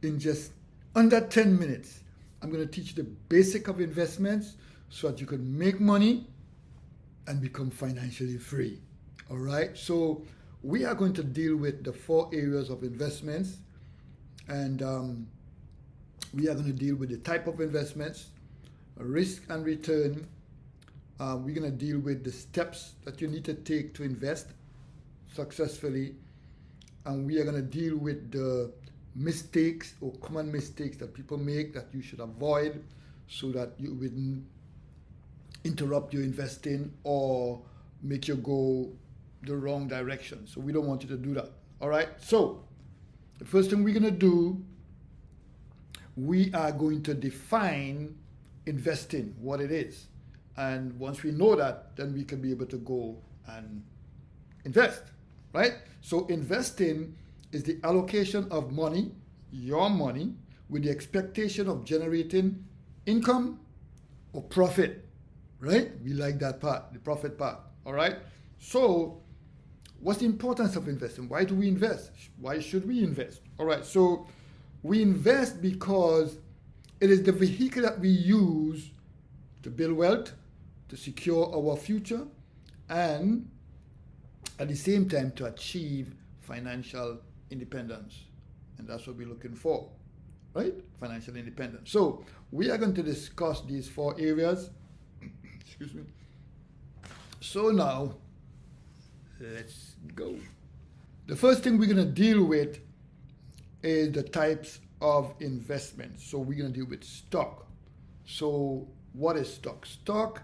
in just under 10 minutes. I'm going to teach you the basic of investments so that you can make money and become financially free. All right. So we are going to deal with the 4 areas of investments, and we are going to deal with the type of investments, risk and return. We're going to deal with the steps that you need to take to invest successfully, and we are going to deal with the mistakes or common mistakes that people make that you should avoid so that you wouldn't interrupt your investing or make you go the wrong direction. So we don't want you to do that. All right. So the first thing we're going to do, we are going to define investing, what it is. And once we know that, then we can be able to go and invest, right? So investing is the allocation of money, your money, with the expectation of generating income or profit, right? We like that part, the profit part, all right? So what's the importance of investing? Why do we invest? Why should we invest? All right, so we invest because it is the vehicle that we use to build wealth, to secure our future, and at the same time to achieve financial independence. And that's what we're looking for, right? Financial independence. So we are going to discuss these 4 areas. Excuse me. So now, let's go. The first thing we're going to deal with is the types of investments. So we're going to deal with stock. So what is stock? Stock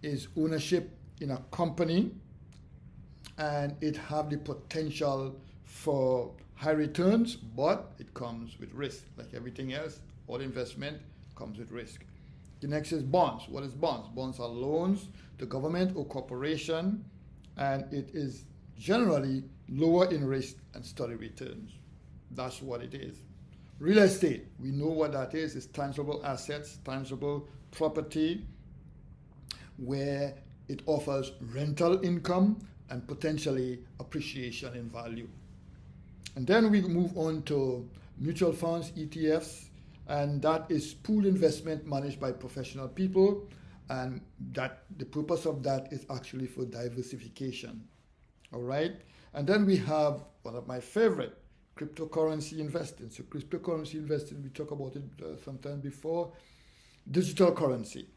is ownership in a company, and it have the potential for high returns, but it comes with risk. Like everything else, all investment comes with risk. The next is bonds. What is bonds? Bonds are loans to government or corporation, and it is generally lower in risk and steady returns. That's what it is. Real estate, we know what that is. It's tangible assets, tangible property, where it offers rental income and potentially appreciation in value. And then we move on to mutual funds, ETFs, and that is pooled investment managed by professional people, and that the purpose of that is actually for diversification. All right. And then we have one of my favorite, cryptocurrency investing. So cryptocurrency investing, we talked about it sometime before. Digital currency.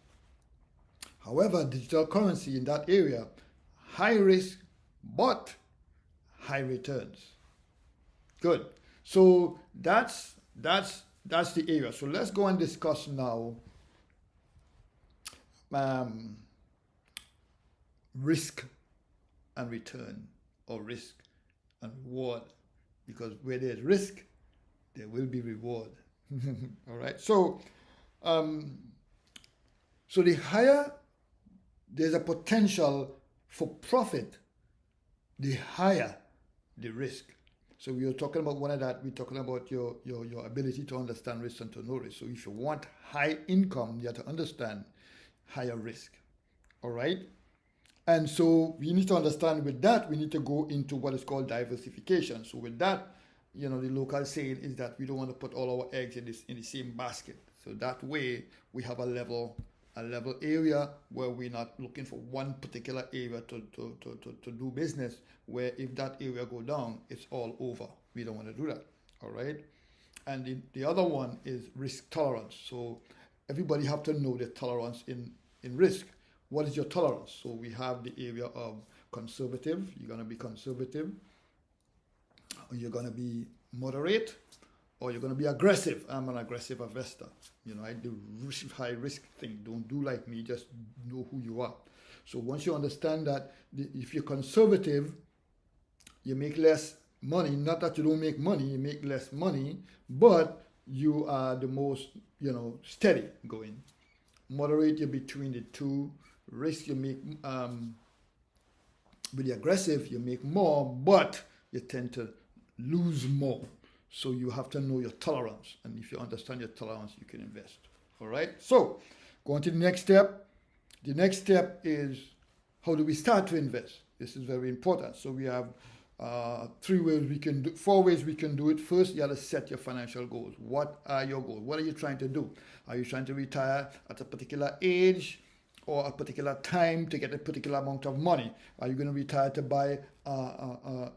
However, digital currency in that area, high risk, but high returns. Good. So that's the area. So let's go and discuss now risk and return, or risk and reward, because where there's risk, there will be reward. All right. So the higher there's a potential for profit, the higher the risk. So we are talking about one of that. We're talking about your ability to understand risk and to know risk. So if you want high income, you have to understand higher risk. All right. And so we need to understand with that, we need to go into what is called diversification. So with that, the local saying is that we don't want to put all our eggs in the same basket. So that way we have a level area where we're not looking for one particular area to do business, where if that area go down, it's all over. We don't want to do that. All right. And the other one is risk tolerance. So everybody have to know the tolerance in risk. What is your tolerance? So we have the area of conservative. You're going to be conservative, or you're going to be moderate, or you're going to be aggressive. I'm an aggressive investor. I do high risk thing. Don't do like me. Just know who you are. So once you understand that, if you're conservative, you make less money. Not that you don't make money, you make less money, but you are the most, steady going. Moderate, you're between the two. Risk, you make, with the aggressive, you make more, but you tend to lose more. So you have to know your tolerance. And if you understand your tolerance, you can invest. All right. So going to the next step. The next step is, how do we start to invest? This is very important. So we have 4 ways we can do it. First, you have to set your financial goals. What are your goals? What are you trying to do? Are you trying to retire at a particular age or a particular time to get a particular amount of money? Are you going to retire to buy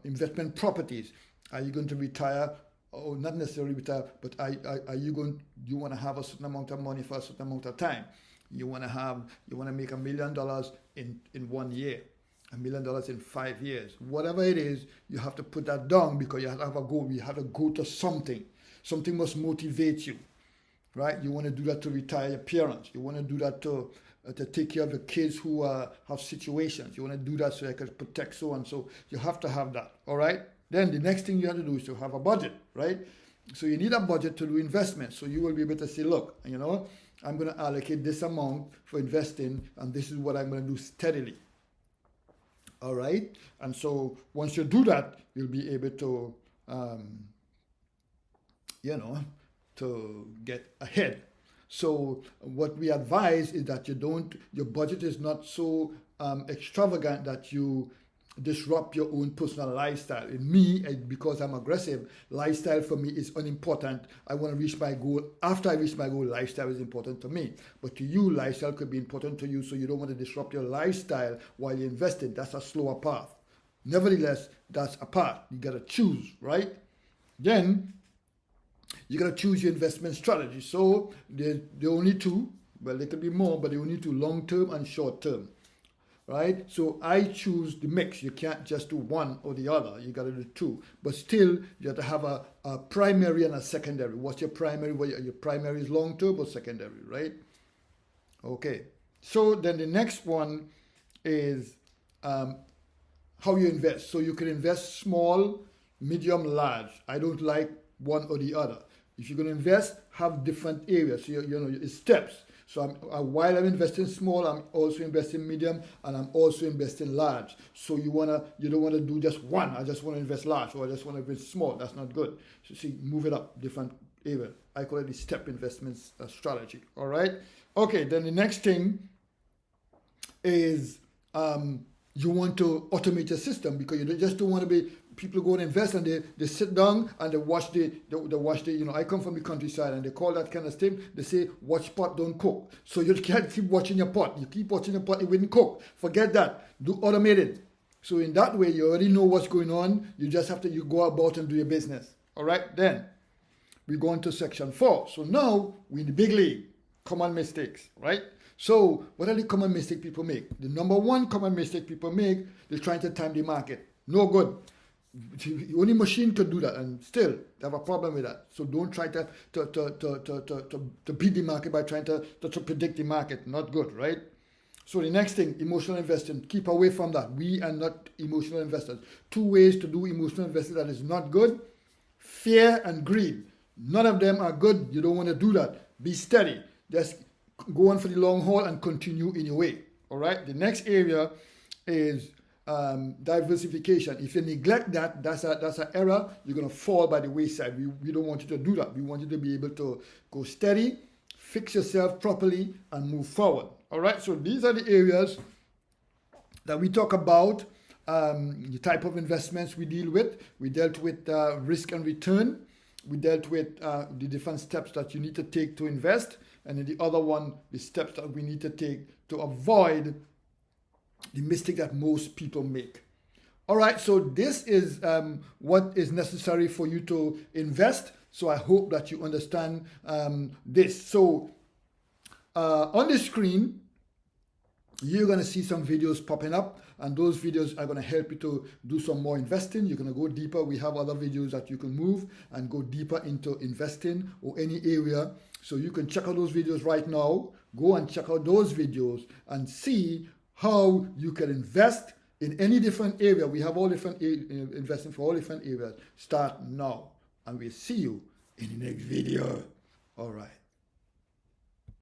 investment properties? Are you going to retire, or not necessarily retire, but you want to have a certain amount of money for a certain amount of time? You want to make $1 million in 1 year. $1 million in 5 years. Whatever it is, you have to put that down because you have to have a goal. You have to go to something. Something must motivate you, right? You want to do that to retire your parents. You want to do that to take care of the kids who have situations. You want to do that so you can protect so and so. You have to have that, all right? Then the next thing you have to do is to have a budget, right? So you need a budget to do investments. So you will be able to say, look, I'm going to allocate this amount for investing, and this is what I'm going to do steadily. All right, and so once you do that, you'll be able to, to get ahead. So what we advise is that your budget is not so extravagant that you disrupt your own personal lifestyle. In me, because I'm aggressive, lifestyle for me is unimportant. I want to reach my goal. After I reach my goal, lifestyle is important to me. But to you, lifestyle could be important to you, so you don't want to disrupt your lifestyle while you're investing. That's a slower path. Nevertheless, that's a path. You got to choose, right? Then you got to choose your investment strategy. So there are only two. Well, there could be more, but there are only two: long-term and short-term. Right? So I choose the mix. You can't just do one or the other. You got to do two. But still, you have to have a primary and a secondary. What's your primary? Your primary is long-term or secondary, right? Okay. So then the next one is how you invest. So you can invest small, medium, large. I don't like one or the other. If you're going to invest, have different areas. So it's steps. So while I'm investing small, I'm also investing medium, and I'm also investing large. So you don't want to do just one. I just want to invest large, or I just want to invest small. That's not good. So see, move it up, different area. I call it the step investments strategy. All right. Okay. Then the next thing is you want to automate your system, because you just don't want to be people go and invest and they sit down and they watch the I come from the countryside and they call that kind of thing, they say watch pot don't cook. So you can't keep watching your pot. You keep watching your pot, it wouldn't cook. Forget that. Do automated. So in that way you already know what's going on. You just have to go about and do your business. All right, then we go into section 4. So now we're in the big league. Common mistakes, right? So what are the common mistakes people make? The number one common mistake people make, they're trying to time the market. No good. Only machine could do that, and still they have a problem with that. So don't try to beat the market by trying to predict the market. Not good, right? So the next thing, emotional investing. Keep away from that. We are not emotional investors. 2 ways to do emotional investing that is not good: fear and greed. None of them are good. You don't want to do that. Be steady. Just go on for the long haul and continue in your way. All right. The next area is diversification. If you neglect that, that's an error. You're going to fall by the wayside. We don't want you to do that. We want you to be able to go steady, fix yourself properly, and move forward. All right. So these are the areas that we talk about. The type of investments we deal with. We dealt with risk and return. We dealt with the different steps that you need to take to invest. And then the other one, the steps that we need to take to avoid the mistake that most people make. All right, so this is what is necessary for you to invest. So I hope that you understand this. So on the screen, you're going to see some videos popping up, and those videos are going to help you to do some more investing. You're going to go deeper. We have other videos that you can move and go deeper into investing or any area. So you can check out those videos right now. Go and check out those videos and see how you can invest in any different area. We have all different investing for all different areas. Start now, and we'll see you in the next video. All right.